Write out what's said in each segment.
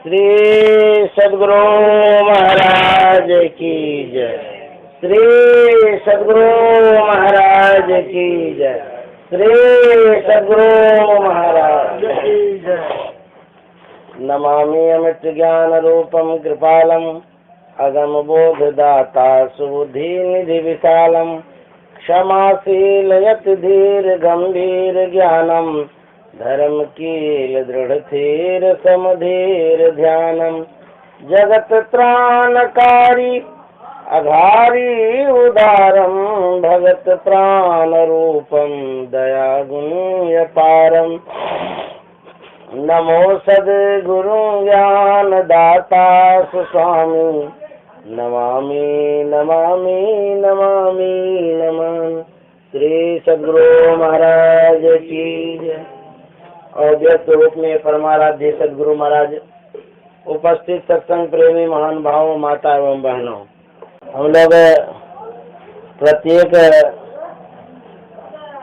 श्री सद्गुरु महाराज की जय। श्री सद्गुरु महाराज की जय। श्री सद्गुरु महाराज की जय। नमामि अमृत ज्ञान रूपम कृपालम अगम बोधदाता सुबुद्धि निधि विशालम क्षमाशील यति धीर गंभीर ज्ञानम धर्म कील दृढ़ थीर समधीर ध्यानम जगत त्राणकारी अघारी उदारम भगत प्राण रूपम दया गुण अपारम नमो सद्गुरु ज्ञान दाता सुस्वामी नमामि नमामि नमामि नमामि। श्री सद्गुरु महाराज की जय। और व्यक्त रूप में परमाराध्य सद्गुरु महाराज, उपस्थित सत्संग प्रेमी महान भावों, माता एवं बहनों, हम लोग प्रत्येक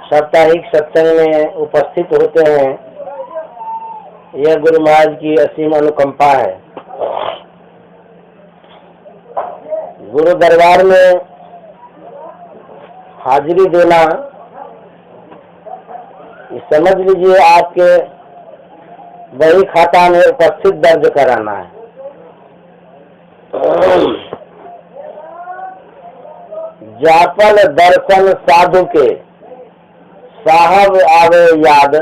साप्ताहिक सत्संग में उपस्थित होते हैं। यह गुरु महाराज की असीम अनुकंपा है। गुरु दरबार में हाजिरी देना, समझ लीजिए आपके बही खाता में उपस्थित दर्ज कराना है। जापल दर्शन साधु के साहब आवे याद,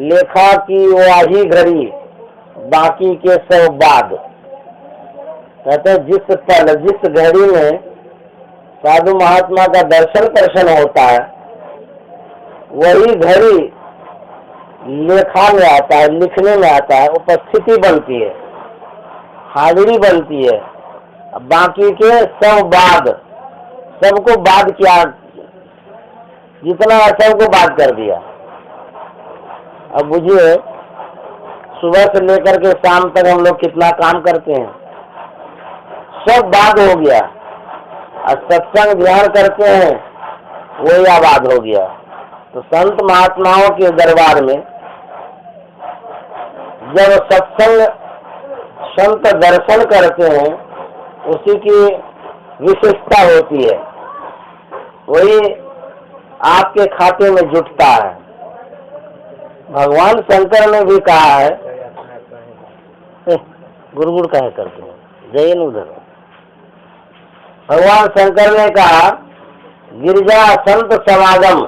लेखा की वाही घड़ी बाकी के सब बाद। कहते जिस पल जिस घड़ी में साधु महात्मा का दर्शन होता है, वही घड़ी लेखा में आता है, लिखने में आता है, उपस्थिति बनती है, हाजिरी बनती है। बाकी के सब बाद, सबको बाद किया, जितना सबको बाद कर दिया। अब बुझिए, सुबह से लेकर के शाम तक हम लोग कितना काम करते हैं, सब बाद हो गया। और सत्संग ध्यान करते हैं, वही आबाद हो गया। तो संत महात्माओं के दरबार में जब सत्संग संत दर्शन करते हैं, उसी की विशेषता होती है, वही आपके खाते में जुटता है। भगवान शंकर ने भी कहा है, गुड़गुड़ कहे करते हैं, जय उधर। भगवान शंकर ने कहा, गिरजा संत समागम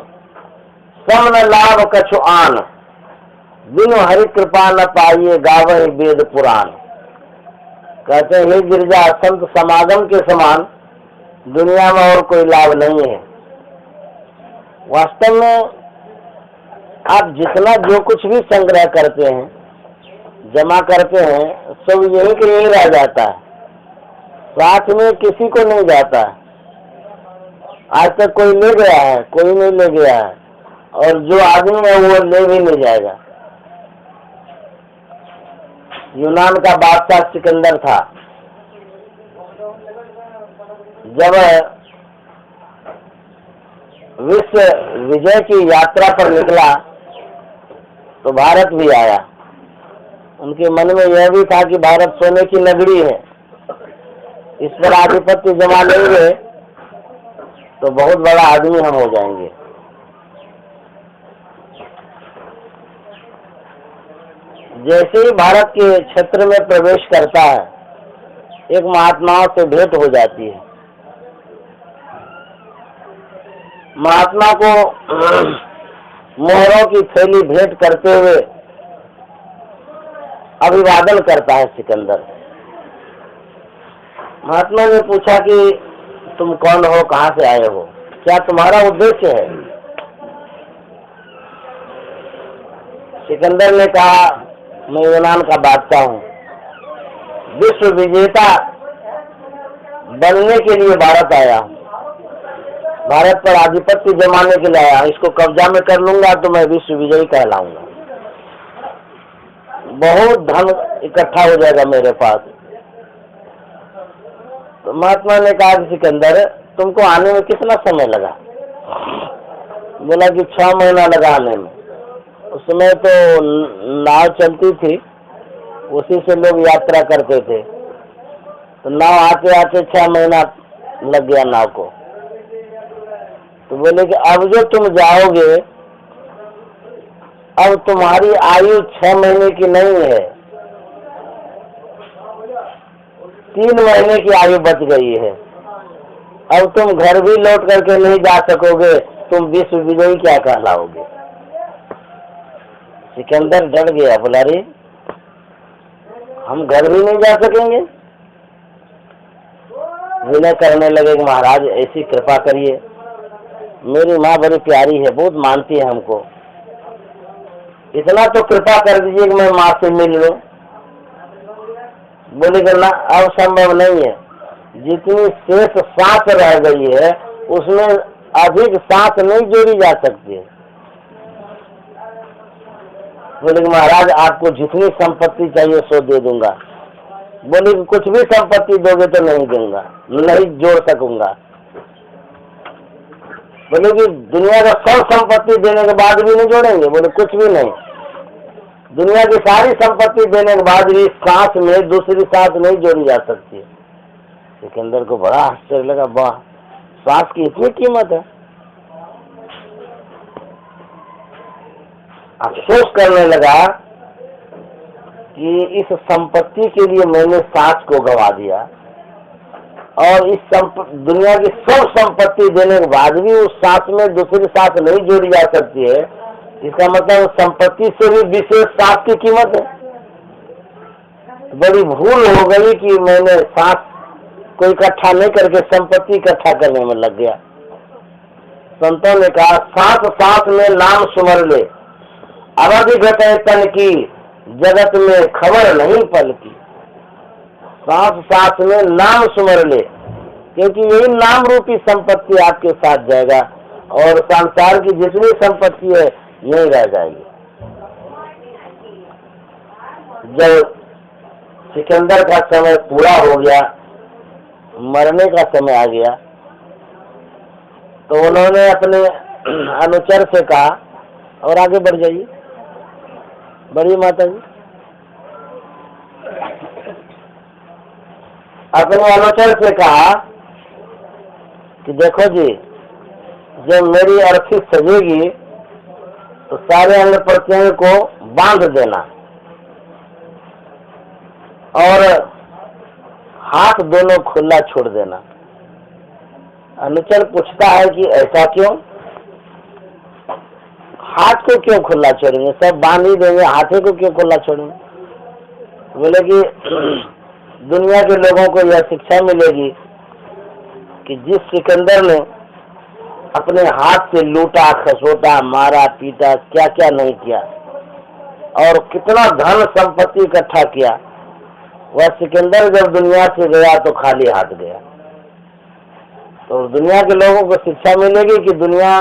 समन लाभ कछु आन, बिनु हरि कृपा न पाइए गावहि वेद पुराण। कहते हैं, हे गिरजा, संत समागम के समान दुनिया में और कोई लाभ नहीं है। वास्तव में आप जितना जो कुछ भी संग्रह करते हैं, जमा करते हैं, सब यही के यही रह जाता है, साथ में किसी को नहीं जाता है। आज तक कोई ले गया है, कोई नहीं ले गया है, और जो आदमी है वो ले भी नहीं जाएगा। यूनान का बादशाह सिकंदर था, जब विश्व विजय की यात्रा पर निकला तो भारत भी आया। उनके मन में यह भी था कि भारत सोने की नगरी है, इस पर आधिपत्य जमा लेंगे तो बहुत बड़ा आदमी हम हो जाएंगे। जैसे ही भारत के क्षेत्र में प्रवेश करता है, एक महात्माओं से भेंट हो जाती है। महात्मा को मोहरों की थैली भेंट करते हुए अभिवादन करता है सिकंदर। महात्मा ने पूछा कि तुम कौन हो, कहाँ से आए हो, क्या तुम्हारा उद्देश्य है? सिकंदर ने कहा, मैं यूनान का बादशाह हूँ, विश्व विजेता बनने के लिए भारत आया हूँ, भारत पर आधिपत्य जमाने के लिए आया। इसको कब्जा में कर लूंगा तो मैं विश्व विजयी कहलाऊंगा, बहुत धन इकट्ठा हो जाएगा मेरे पास। तो महात्मा ने कहा, सिकंदर, तुमको आने में कितना समय लगा? बोला कि 6 महीना लगा आने में। उस समय तो नाव चलती थी, उसी से लोग यात्रा करते थे। तो नाव आते आते 6 महीना लग गया नाव को। तो बोले कि अब जो तुम जाओगे, अब तुम्हारी आयु 6 महीने की नहीं है, 3 महीने की आयु बच गई है। अब तुम घर भी लौट करके नहीं जा सकोगे, तुम विश्व विजयी क्या कहलाओगे। सिकंदर डर गया, बोला रे हम घर भी नहीं जा सकेंगे। विनय करने लगे कि महाराज ऐसी कृपा करिए, मेरी माँ बड़ी प्यारी है, बहुत मानती है हमको, इतना तो कृपा कर दीजिए कि मैं माँ से मिल लूं। बोले कि ना, अब संभव नहीं है, जितनी शेष सांस रह गई है उसमें अधिक सांस नहीं जोड़ी जा सकती है। बोले कि महाराज आपको जितनी संपत्ति चाहिए सो दे दूंगा। बोले कि कुछ भी संपत्ति दोगे तो नहीं दूंगा, नहीं जोड़ सकूंगा। बोले कि दुनिया का सब संपत्ति देने के बाद भी नहीं जोड़ेंगे। बोले कुछ भी नहीं, दुनिया की सारी संपत्ति देने के बाद भी सांस में दूसरी सांस नहीं जोड़ी जा सकती। सिकंदर को बड़ा आश्चर्य लगा, वाह सांस की इतनी कीमत है। अफसोस करने लगा कि इस संपत्ति के लिए मैंने सांस को गवा दिया, और इस दुनिया की सब संपत्ति देने के बाद भी उस सांस में दूसरी सांस नहीं जोड़ी जा सकती है। इसका मतलब संपत्ति से भी विशेष सांस की कीमत है। बड़ी भूल हो गई कि मैंने सांस को इकट्ठा नहीं करके संपत्ति इकट्ठा करने में लग गया। संतों ने कहा सांस सांस में नाम सुमर ले, अवधि घटे तन की, जगत में खबर नहीं पल की। सांस सांस में नाम सुमर ले, क्योंकि यही नाम रूपी संपत्ति आपके साथ जाएगा और संसार की जितनी संपत्ति है यही रह जाएगी। जब सिकंदर का समय पूरा हो गया, मरने का समय आ गया, तो उन्होंने अपने अनुचर से कहा, और आगे बढ़ जाइए, बढ़िए माता जी। अपने अनुचर से कहा कि देखो जी, जब मेरी अर्थी सजेगी तो सारे अंग प्रत्यंग को बांध देना और हाथ दोनों खुला छोड़ देना। अनुचर पूछता है कि ऐसा क्यों, हाथ को क्यों खुला छोड़ेंगे, सब बांध ही देंगे, हाथे को क्यों खुला छोड़ेंगे। बोले कि दुनिया के लोगों को यह शिक्षा मिलेगी कि जिस सिकंदर ने अपने हाथ से लूटा, खसोटा, मारा, पीटा, क्या क्या नहीं किया और कितना धन संपत्ति इकट्ठा किया, वह सिकंदर जब दुनिया से गया तो खाली हाथ गया। तो दुनिया के लोगों को शिक्षा मिलेगी कि दुनिया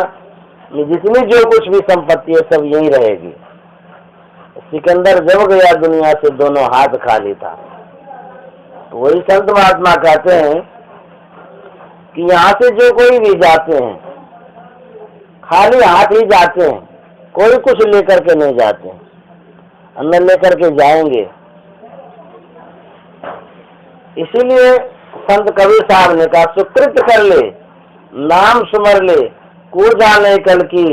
में जितनी जो कुछ भी संपत्ति है सब यही रहेगी। सिकंदर जब गया दुनिया से दोनों हाथ खाली था। तो वही संत महात्मा कहते हैं कि यहाँ से जो कोई भी जाते हैं खाली हाथ ही जाते हैं, कोई कुछ लेकर के नहीं जाते, अन्न लेकर के जाएंगे। इसीलिए संत कबीर साहब ने कहा सुकृत कर ले, नाम सुमर ले, को जाने कल की,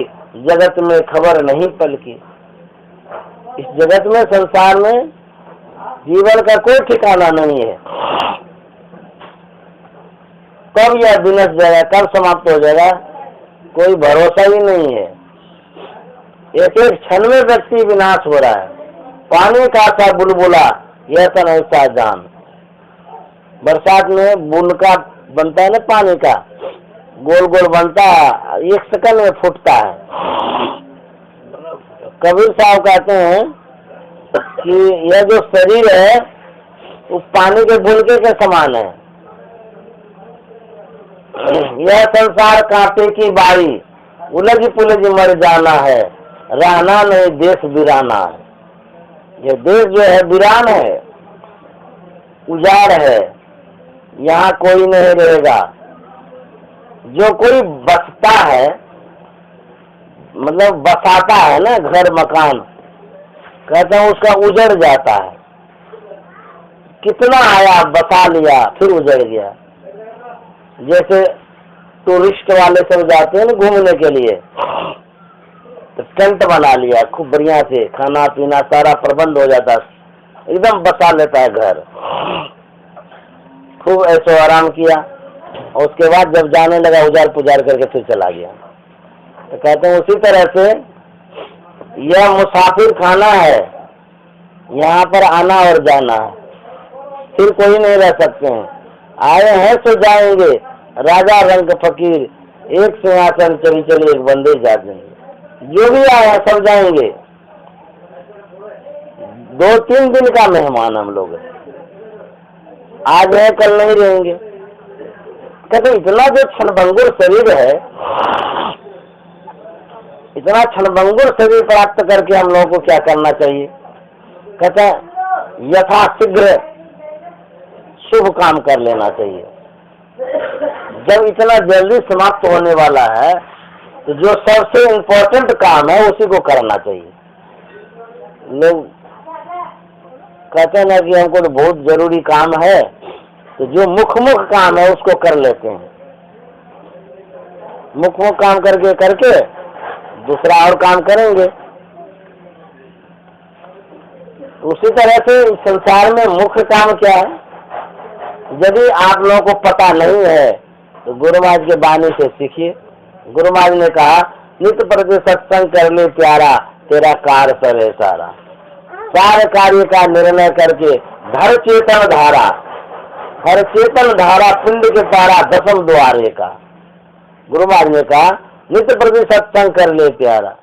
जगत में खबर नहीं पल की। इस जगत में, संसार में जीवन का कोई ठिकाना नहीं है, कब यह विनष्ट जाएगा, कब समाप्त हो जाएगा, कोई भरोसा ही नहीं है। एक एक क्षण में व्यक्ति विनाश हो रहा है। पानी का सा बुलबुला यह तो ऐसा जान। बरसात में बूंद का बनता है ना, पानी का गोल गोल बनता है, 1 सेकंड में फूटता है। कबीर साहब कहते हैं कि यह जो शरीर है वो पानी के बुलके के समान है। यह संसार कांटे की बारी, उलझ पुलझ मर जाना है, रहना नहीं देश वीराना है। यह देश जो है वीरान है, उजाड़ है, यहाँ कोई नहीं रहेगा। जो कोई बसता है, मतलब बसाता है ना घर मकान, कहते हैं उसका उजड़ जाता है। कितना आया बसा लिया फिर उजड़ गया। जैसे टूरिस्ट वाले सब जाते हैं ना घूमने के लिए, तो टेंट बना लिया खूब बढ़िया से, खाना पीना सारा प्रबंध हो जाता, एकदम बसा लेता है घर, खूब ऐसो आराम किया, और उसके बाद जब जाने लगा उजार पुजार करके फिर चला गया। तो कहते हैं उसी तरह से यह मुसाफिर खाना है, यहाँ पर आना और जाना, फिर कोई नहीं रह सकते हैं। आए हैं तो जाएंगे, राजा रंग फकीर, एक सिंहासन चली चली एक बंदे जाएंगे, जो भी आए हैं सब जाएंगे। 2-3 दिन का मेहमान हम लोग, आज है कल नहीं रहेंगे। कहते इतना जो क्षणभंगुर शरीर है, इतना क्षणभंगुर शरीर प्राप्त करके हम लोगों को क्या करना चाहिए? कहते हैं यथाशीघ्र शुभ काम कर लेना चाहिए। जब इतना जल्दी समाप्त होने वाला है तो जो सबसे इम्पोर्टेंट काम है उसी को करना चाहिए। लोग कहते हैं ना कि हमको तो बहुत जरूरी काम है, तो जो मुख काम है उसको कर लेते हैं, मुख काम करके दूसरा और काम करेंगे। उसी तरह से संसार में मुख्य काम क्या है? यदि आप लोगों को पता नहीं है तो गुरु महाराज के बानी से सीखिए। गुरु महाराज ने कहा नित्य प्रति सत्संग कर ले प्यारा, तेरा कार्य सरे सारा। सारे कार्य का निर्णय करके धर चेतन धारा, हर चेतन धारा पिंड के पारा दसम द्वारे का। गुरु महाराज ने कहा नित्य प्रति सत्संग कर ले प्यारा।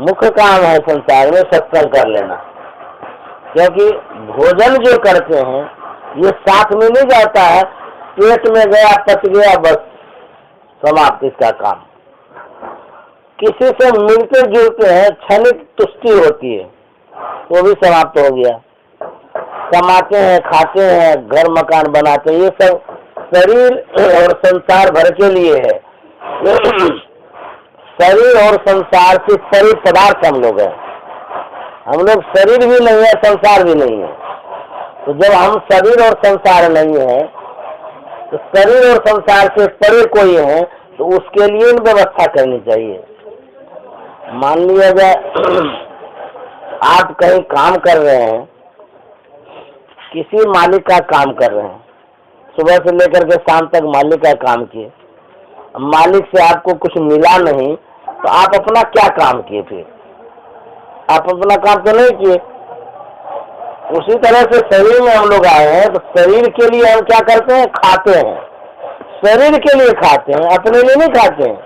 मुख्य काम है संसार में सत्संग कर लेना, क्योंकि भोजन जो करते हैं ये साथ में नहीं जाता है, पेट में गया पच गया बस समाप्त इसका काम। किसी से मिलते जुलते हैं, क्षणिक तुष्टि होती है, वो भी समाप्त हो गया। कमाते हैं, खाते हैं, घर मकान बनाते हैं, ये सब शरीर और संसार भर के लिए है। शरीर और संसार से शरीर पदार्थ हम लोग हैं, हम लोग शरीर भी नहीं है संसार भी नहीं है। तो जब हम शरीर और संसार नहीं है तो शरीर और संसार से परे कोई है तो उसके लिए व्यवस्था करनी चाहिए। मान लिया जाए आप कहीं काम कर रहे हैं, किसी मालिक का काम कर रहे हैं, सुबह से लेकर के शाम तक मालिक का काम किए, मालिक से आपको कुछ मिला नहीं तो आप अपना क्या काम किए? फिर आप अपना काम तो नहीं किए। उसी तरह से शरीर में हम लोग आए हैं तो शरीर के लिए हम क्या करते हैं? खाते हैं, शरीर के लिए खाते हैं, अपने लिए नहीं खाते हैं।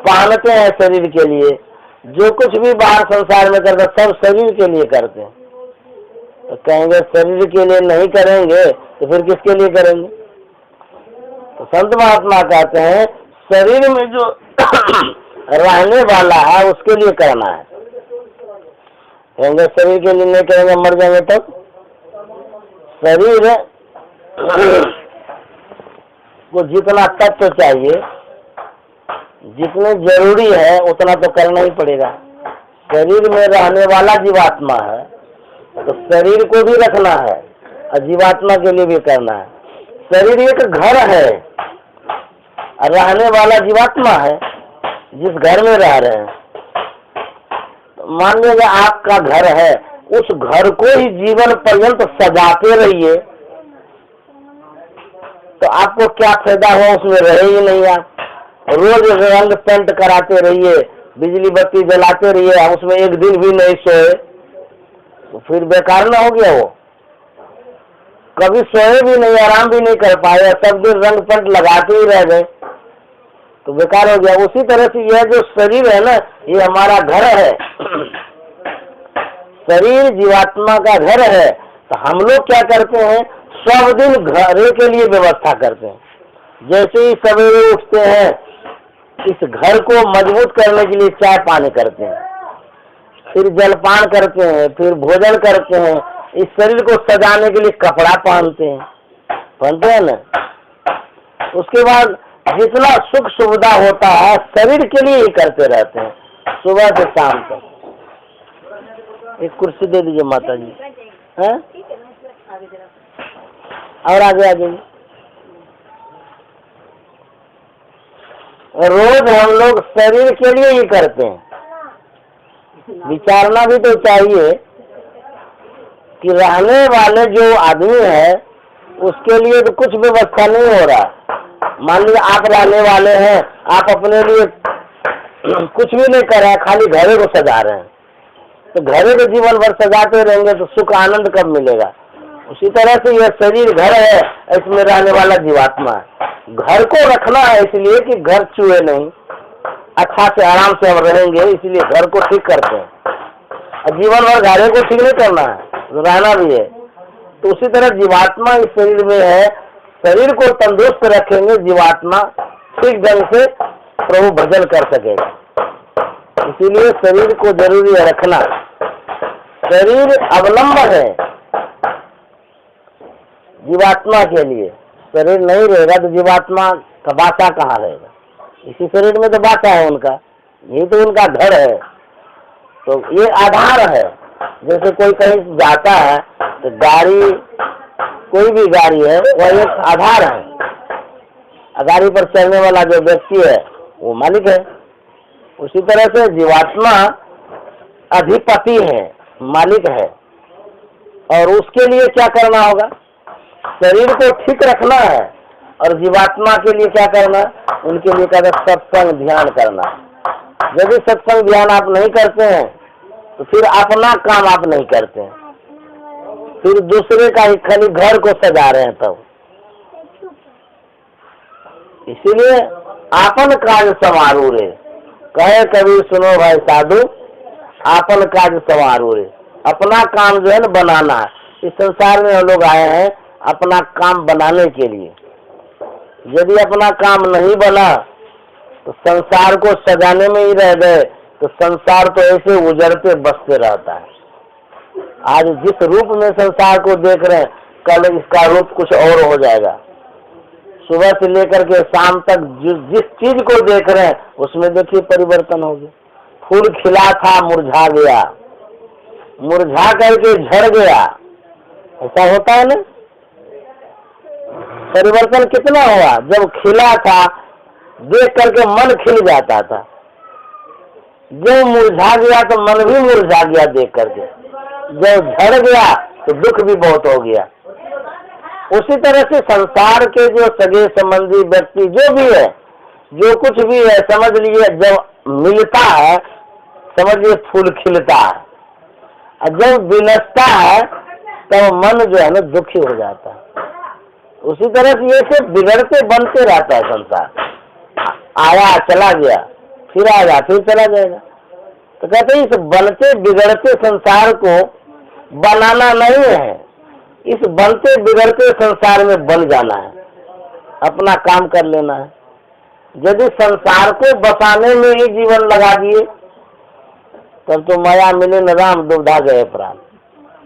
पहनते हैं शरीर के लिए, जो कुछ भी बाहर संसार में करते सब शरीर के लिए करते हैं। तो कहेंगे शरीर के लिए नहीं करेंगे तो फिर किसके लिए करेंगे? तो संत महात्मा कहते हैं शरीर में जो रहने वाला है उसके लिए करना है। कहेंगे शरीर के लिए नहीं करेंगे मर जाएंगे तब? शरीर को जितना तत्व चाहिए, जितने जरूरी है उतना तो करना ही पड़ेगा। शरीर में रहने वाला जीवात्मा है तो शरीर को भी रखना है और जीवात्मा के लिए भी करना है। शरीर एक घर है और रहने वाला जीवात्मा है जिस घर में रह रहे हैं। मान लीजिए आपका घर है, उस घर को ही जीवन पर्यंत सजाते रहिए तो आपको क्या फायदा हुआ? उसमें रहे ही नहीं आप। रोज रंग पेंट कराते रहिए, बिजली बत्ती जलाते रहिए, उसमें एक दिन भी नहीं सोए तो फिर बेकार ना हो गया? वो कभी सोए भी नहीं, आराम भी नहीं कर पाए, सब दिन रंग पेंट लगाते ही रह गए तो बेकार हो गया। उसी तरह से यह जो शरीर है ना, ये हमारा घर है, शरीर जीवात्मा का घर है। तो हम लोग क्या करते हैं? सब दिन घर के लिए व्यवस्था करते हैं। जैसे ही सवेरे उठते हैं इस घर को मजबूत करने के लिए चाय पानी करते हैं, फिर जलपान करते हैं, फिर भोजन करते हैं, इस शरीर को सजाने के लिए कपड़ा पहनते हैं ना। उसके बाद जितना सुख सुविधा होता है शरीर के लिए ही करते रहते हैं सुबह से शाम तक। एक कुर्सी दे दीजिए माता जी। है। और आगे आ जाइए। रोज हम लोग शरीर के लिए ही करते हैं, विचारना भी तो चाहिए कि रहने वाले जो आदमी है उसके लिए तो कुछ व्यवस्था नहीं हो रहा। मान लीजिए आप रहने वाले हैं, आप अपने लिए कुछ भी नहीं कर रहे हैं, खाली घरे को सजा रहे हैं, तो घरे को जीवन भर सजाते रहेंगे तो सुख आनंद कब मिलेगा। उसी तरह से यह शरीर घर है, इसमें रहने वाला जीवात्मा है। घर को रखना है इसलिए कि घर चूहे नहीं, अच्छा से आराम से हम रहेंगे, इसलिए घर को ठीक करते हैं। जीवन भर घरे को ठीक नहीं करना है, रहना भी है। तो उसी तरह जीवात्मा इस शरीर में है, शरीर को तंदुरुस्त रखेंगे, जीवात्मा ठीक ढंग से प्रभु भजन कर सकेगा। इसीलिए शरीर को जरूरी है रखना। शरीर अवलंबन है जीवात्मा के लिए। शरीर नहीं रहेगा तो जीवात्मा का बासा कहाँ रहेगा। इसी शरीर में तो बासा है उनका, यही तो उनका घर है। तो ये आधार है। जैसे कोई कहीं जाता है तो गाड़ी, कोई भी गाड़ी है वह एक आधार है। गाड़ी पर चलने वाला जो व्यक्ति है वो मालिक है। उसी तरह से जीवात्मा अधिपति है, मालिक है। और उसके लिए क्या करना होगा, शरीर को ठीक रखना है। और जीवात्मा के लिए क्या करना, उनके लिए कहते सत्संग ध्यान करना। यदि सत्संग ध्यान आप नहीं करते हैं तो फिर अपना काम आप नहीं करते हैं, फिर दूसरे का ही खाली घर को सजा रहे हैं। तब इसीलिए आपन काज संवारू रे, कहे कबीर सुनो भाई साधु, आपन काज संवारू रे। अपना काम जो है ना बनाना है। इस संसार में हम लोग आए हैं अपना काम बनाने के लिए। यदि अपना काम नहीं बना तो संसार को सजाने में ही रह गए तो संसार तो ऐसे उजड़ते बसते रहता है। आज जिस रूप में संसार को देख रहे हैं, कल इसका रूप कुछ और हो जाएगा। सुबह से लेकर के शाम तक जिस चीज को देख रहे हैं उसमें देखिए परिवर्तन हो गया। फूल खिला था मुरझा गया, मुरझा करके झड़ गया, ऐसा होता है ना। परिवर्तन कितना हुआ, जब खिला था देख करके मन खिल जाता था, जब मुरझा गया तो मन भी मुरझा गया देख करके, जब झड़ गया तो दुख भी बहुत हो गया। उसी तरह से संसार के जो सगे संबंधी व्यक्ति जो भी है, जो कुछ भी है, समझ लीजिए जब मिलता है समझिए फूल खिलता है, और जब विनष्टा है तब मन जो है ना दुखी हो जाता है। उसी तरह से ये सब बिगड़ते बनते रहता है संसार। आया चला गया, फिर आएगा फिर चला जाएगा। तो कहते हैं इस बनते बिगड़ते संसार को बनाना नहीं है, इस बनते बिगड़ते संसार में बन जाना है, अपना काम कर लेना है। यदि संसार को बसाने में ही जीवन लगा दिए तब तो माया मिले न राम दुविधा गए प्राण।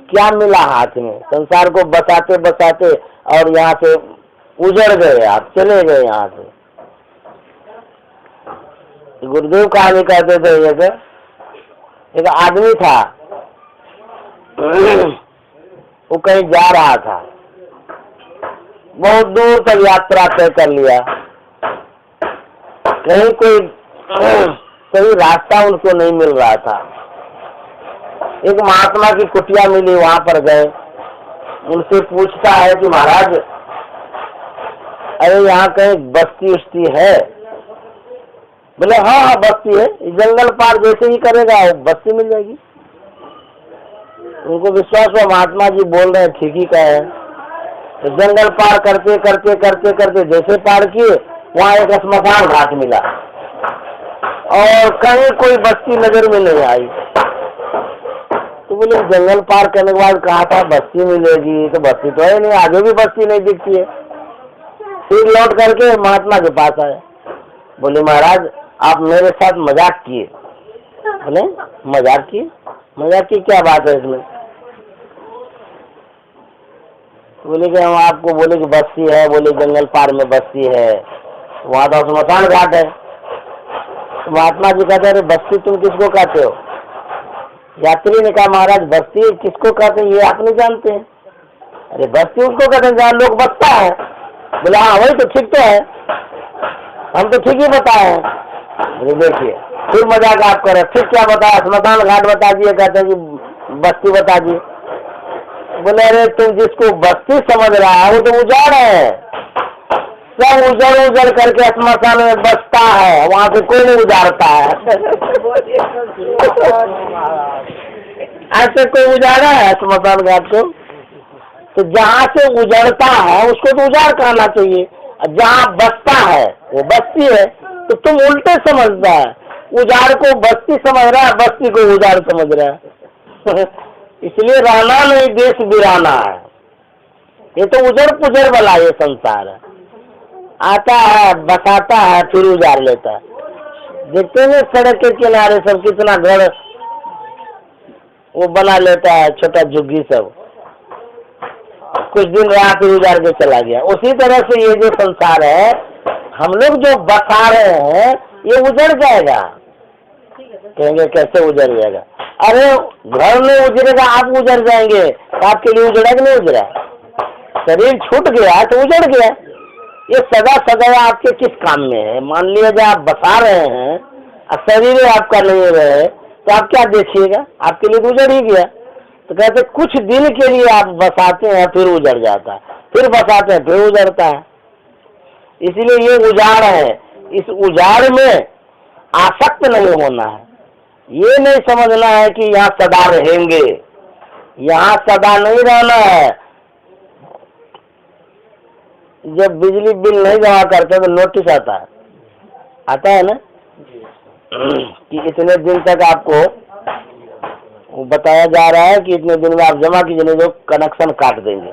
क्या मिला हाथ में, संसार को बसाते बसाते और यहाँ से उजड़ गए, आप चले गए यहाँ से। गुरुदेव कहानी कहते थे, एक आदमी था, वो कहीं जा रहा था, बहुत दूर तक यात्रा तय कर लिया, कहीं कोई सही रास्ता उनको नहीं मिल रहा था। एक महात्मा की कुटिया मिली, वहां पर गए, उनसे पूछता है कि महाराज अरे यहाँ कहीं बस्ती उस्ती है? बोले हाँ हाँ बस्ती है, जंगल पार जैसे ही करेगा बस्ती मिल जाएगी। उनको विश्वास हुआ महात्मा जी बोल रहे हैं ठीक ही का है। तो जंगल पार करते करते करते करते जैसे पार किए वहाँ एक स्मशान घाट मिला और कहीं कोई बस्ती नजर में नहीं आई। तो बोले जंगल पार करने के बाद कहा था बस्ती मिलेगी, तो बस्ती तो है नहीं, आगे भी बस्ती नहीं दिखती है। फिर लौट करके महात्मा के पास आए, बोले महाराज आप मेरे साथ मजाक किए। बोले मजाक किए? मजाक की क्या बात है इसमें? बोले कि हम आपको बोले कि बस्ती है, बोले जंगल पार में बस्ती है, वहाँ तो स्मशान घाट है। तो महात्मा जी कहते अरे बस्ती तुम किसको कहते हो? यात्री ने कहा महाराज बस्ती किसको कहते हैं ये आप नहीं जानते हैं? अरे बस्ती उसको कहते हैं जहाँ लोग बसता है। बोला हाँ वही तो ठीक तो है, हम तो ठीक ही बताए हैं। अरे देखिए फिर मजाक आप कर रहे, ठीक क्या बताया? स्मशान घाट बता दिए, कहते हैं कि बस्ती बता दिए। बोले अरे तुम जिसको बस्ती समझ रहा है वो तो उजाड़ है, सब उजड़ उजड़ करके स्मशान में बसता है, वहाँ से कोई नहीं उजाड़ता है। ऐसे कोई उजाड़ा है स्मशान घाट को? तो जहाँ से उजड़ता है उसको तो उजाड़ कहना चाहिए, जहाँ बसता है वो बस्ती है। तो तुम उल्टे समझता है, उजाड़ को बस्ती समझ रहा है, बस्ती को उजाड़ समझ रहा है। इसलिए रहना नहीं देश बिराना है, ये तो उजड़ पुजड़ वाला ये संसार है। आता है बसाता है फिर उजाड़ लेता है। देखते हैं सड़क के किनारे सब कितना घर वो बना लेता है, छोटा झुग्गी सब, कुछ दिन रहा फिर उजाड़ के चला गया। उसी तरह से ये जो संसार है हम लोग जो बसा रहे हैं ये उजड़ जाएगा। कहेंगे कैसे उजड़ जाएगा? अरे घर में उजड़ेगा, आप उजड़ जाएंगे, आपके लिए उजड़ा कि नहीं उजड़ा? शरीर छूट गया तो उजड़ गया। ये सदा सदा आपके किस काम में है? मान लीजिए आप बसा रहे हैं और शरीर आपका नहीं रहे तो आप क्या देखिएगा? आपके लिए उजड़ ही गया। तो कहते कुछ दिन के लिए आप बसाते हैं फिर उजड़ जाता है, फिर बसाते हैं फिर उजड़ता है। इसलिए ये उजाड़ है, इस उजाड़ में आसक्त नहीं होना है। ये नहीं समझना है कि यहाँ सदा रहेंगे, यहाँ सदा नहीं रहना है। जब बिजली बिल नहीं जमा करते तो नोटिस आता है ना कि इतने दिन तक आपको वो बताया जा रहा है कि इतने दिन में आप जमा कीजिए, नहीं तो कनेक्शन काट देंगे।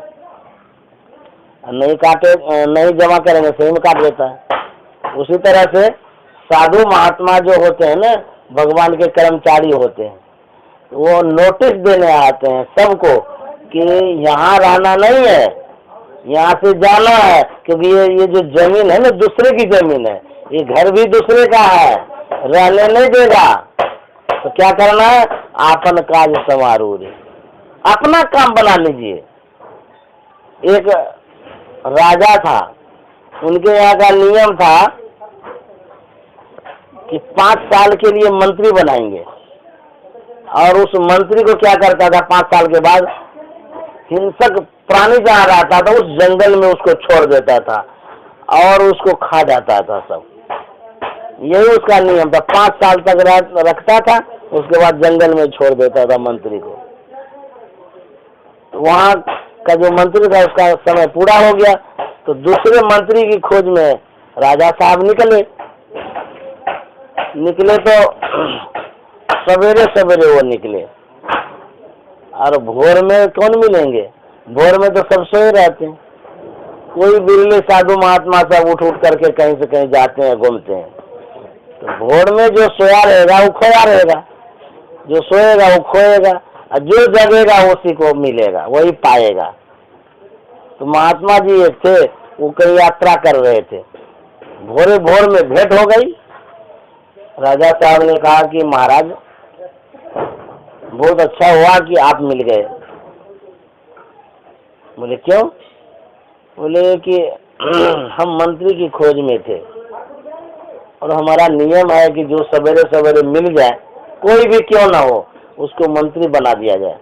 नहीं जमा करेंगे सही में काट देता है। उसी तरह से साधु महात्मा जो होते हैं ना, भगवान के कर्मचारी होते हैं, वो नोटिस देने आते हैं सबको कि यहाँ रहना नहीं है, यहाँ से जाना है, क्योंकि ये जो जमीन है ना दूसरे की जमीन है, ये घर भी दूसरे का है, रहने नहीं देगा। तो क्या करना है? आपन काज समारू रे, अपना काम बना लीजिए। एक राजा था, उनके यहाँ का नियम था कि 5 साल के लिए मंत्री बनाएंगे, और उस मंत्री को क्या करता था 5 साल के बाद हिंसक प्राणी जहाँ रहता था उस जंगल में उसको छोड़ देता था और उसको खा जाता था सब। यही उसका नियम था, 5 साल तक रखता था, उसके बाद जंगल में छोड़ देता था मंत्री को। तो वहाँ का जो मंत्री था उसका समय पूरा हो गया, तो दूसरे मंत्री की खोज में राजा साहब निकले तो सवेरे सवेरे वो निकले, और भोर में कौन मिलेंगे? भोर में तो सब सोए रहते हैं, कोई बिरले साधु महात्मा सब उठ करके कहीं से कहीं जाते हैं, घूमते हैं। तो भोर में जो सोया रहेगा वो खोया रहेगा, जो सोएगा वो खोएगा, और जो जगेगा उसी को मिलेगा, वही पाएगा। तो महात्मा जी एक थे, वो कहीं यात्रा कर रहे थे, भोरे भोर में भेंट हो गई। राजा साहब ने कहा कि महाराज बहुत अच्छा हुआ कि आप मिल गए। बोले क्यों? बोले कि हम मंत्री की खोज में थे और हमारा नियम है कि जो सवेरे सवेरे मिल जाए, कोई भी क्यों ना हो, उसको मंत्री बना दिया जाए।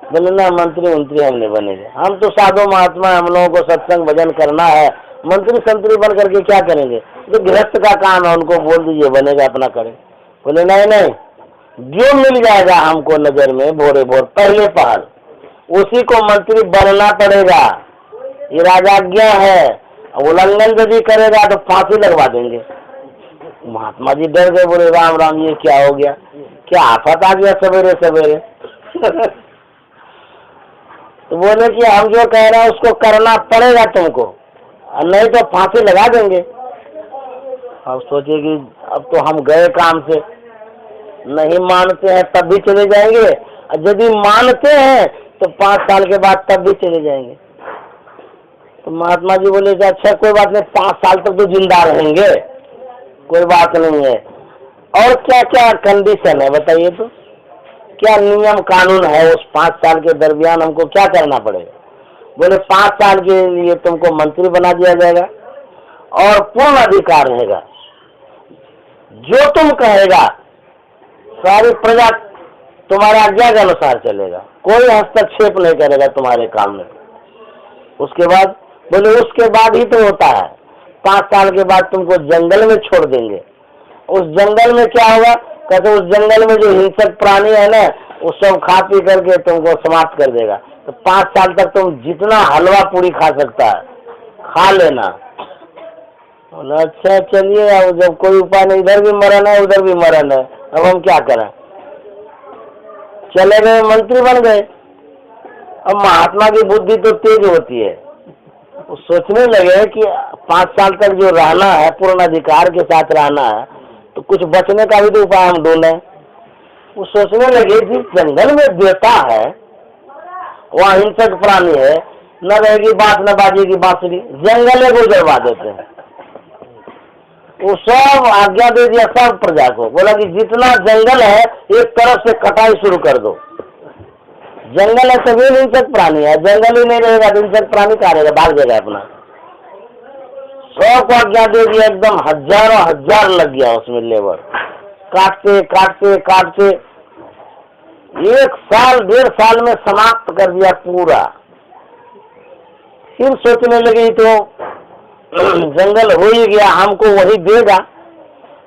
बोले ना मंत्री हम नहीं बनेंगे, हम तो साधु महात्मा, हम लोगों को सत्संग भजन करना है, मंत्री संतरी बन करके क्या करेंगे? तो गृहस्थ का काम है, उनको बोल दीजिए बनेगा अपना करें। बोले नहीं, जो मिल जाएगा हमको नजर में भोरे भोर पहले पहल, उसी को मंत्री बनना पड़ेगा। ये राजाज्ञा है, उल्लंघन यदि करेगा तो फांसी लगवा देंगे। महात्मा जी डर गए, बोले राम राम ये क्या हो गया, क्या आफत आ गया सवेरे सवेरे। तो बोले कि हम जो कह रहे हैं उसको करना पड़ेगा तुमको, नहीं तो फांसी लगा देंगे। अब सोचे कि अब तो हम गए काम से, नहीं मानते हैं तब भी चले जाएंगे, और यदि मानते हैं तो 5 साल के बाद तब भी चले जाएंगे। तो महात्मा जी बोले कि अच्छा कोई बात नहीं, 5 साल तक तो जिंदा रहेंगे, कोई बात नहीं है। और क्या क्या कंडीशन है बताइए तो? क्या नियम कानून है उस 5 साल के दरमियान हमको क्या करना पड़ेगा? बोले 5 साल के लिए तुमको मंत्री बना दिया जाएगा और पूर्ण अधिकार रहेगा, जो तुम कहेगा सारी प्रजा तुम्हारे आज्ञा के अनुसार चलेगा, कोई हस्तक्षेप नहीं करेगा तुम्हारे काम में। उसके बाद बोले उसके बाद ही तो होता है, 5 साल के बाद तुमको जंगल में छोड़ देंगे। उस जंगल में क्या होगा? कहते उस जंगल में जो हिंसक प्राणी है ना, वो सब खा पी करके तुमको समाप्त कर देगा। तो 5 साल तक तुम जितना हलवा पूरी खा सकता है खा लेना। बोला अच्छा चलिए, अब जब कोई उपाय नहीं, इधर भी मरण है उधर भी मरण है, अब हम क्या करें? चले गए, मंत्री बन गए। अब महात्मा की बुद्धि तो तेज होती है, वो सोचने लगे कि 5 साल तक जो रहना है, पूर्ण अधिकार के साथ रहना है, तो कुछ बचने का भी तो उपाय हम ढूंढे। वो सोचने लगे जिस जंगल में देवता है, वहाँ हिंसक प्राणी है, न रहेगी बात न बाजेगी बांसुरी, जंगल को जलवा देते हैं। वो सब आज्ञा दे दिया सब प्रजा को, बोला कि जितना जंगल है एक तरफ से कटाई शुरू कर दो। जंगल है तभी हिंसक प्राणी है, जंगल ही नहीं रहेगा तो हिंसक प्राणी कहाँ रहेगा? भाग जाएगा अपना। सबको आज्ञा दे दिया, एकदम हजारों हजार लग गया उसमें लेबर, काटते काटते काटते 1 साल 1.5 साल में समाप्त कर दिया पूरा। फिर सोचने लगे तो जंगल हो ही गया, हमको वही देगा,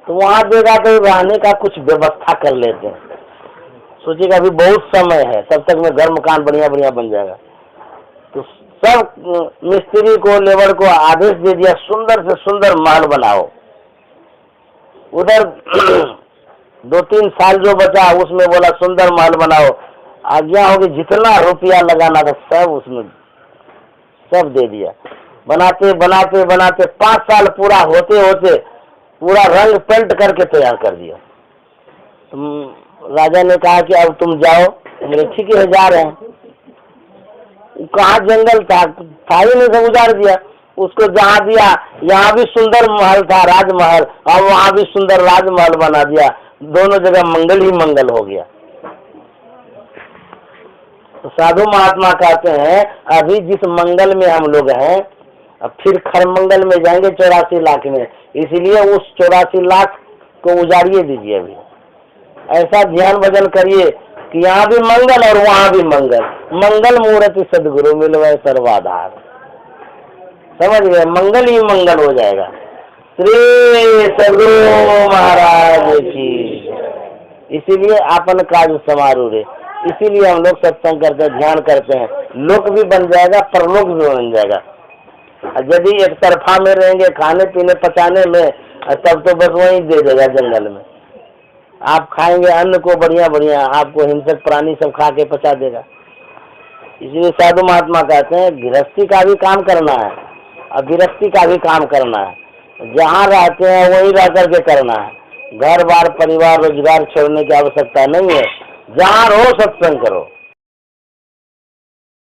तो वहां देगा तो रहने का कुछ व्यवस्था कर लेते हैं। सोचेगा अभी बहुत समय है, तब तक में घर मकान बढ़िया बढ़िया बन जाएगा। तो सब मिस्त्री को लेबर को आदेश दे दिया सुंदर से सुंदर महल बनाओ। उधर 2-3 साल जो बचा उसमें बोला सुंदर महल बनाओ, आज्ञा होगी जितना रुपया लगाना था सब उसमें सब दे दिया। बनाते बनाते बनाते 5 साल पूरा होते होते पूरा रंग पेंट करके तैयार कर दिया। राजा ने कहा कि अब तुम जाओ। बोले ठीक है जा रहे हैं। कहाँ जंगल था ही नहीं, सब उजाड़ दिया। उसको जहाँ दिया यहाँ भी सुंदर महल था, राजमहल, और वहाँ भी सुंदर राजमहल बना दिया। दोनों जगह मंगल ही मंगल हो गया। तो साधु महात्मा कहते हैं अभी जिस मंगल में हम लोग हैं, अब फिर खरमंगल में जाएंगे 84 लाख में, इसलिए उस 84 लाख को उजाड़िए दीजिए। अभी ऐसा ध्यान भजन करिए कि यहाँ भी मंगल और वहाँ भी मंगल। मंगल मूर्ति सदगुरु मिलवे सर्वाधार। समझ गए? मंगल ही मंगल हो जाएगा। श्री सदगुरु महाराज की। इसीलिए अपन काज समारोह रे, इसीलिए हम लोग सत्संग करते हैं, ध्यान करते हैं। लोक भी बन जाएगा, परलोक भी बन जाएगा। यदि एक तरफा में रहेंगे खाने पीने पचाने में, तब तो बस वही दे देगा जंगल में। आप खाएंगे अन्न को बढ़िया बढ़िया, आपको हिंसक प्राणी सब खा के पचा देगा। इसलिए साधु महात्मा कहते हैं गृहस्थी का भी काम करना है और गृहस्थी का भी काम करना है। जहाँ रहते हैं वहीं रह करके करना है। घर बार परिवार रोजगार छोड़ने की आवश्यकता नहीं है। जहाँ रहो सत्संग करो।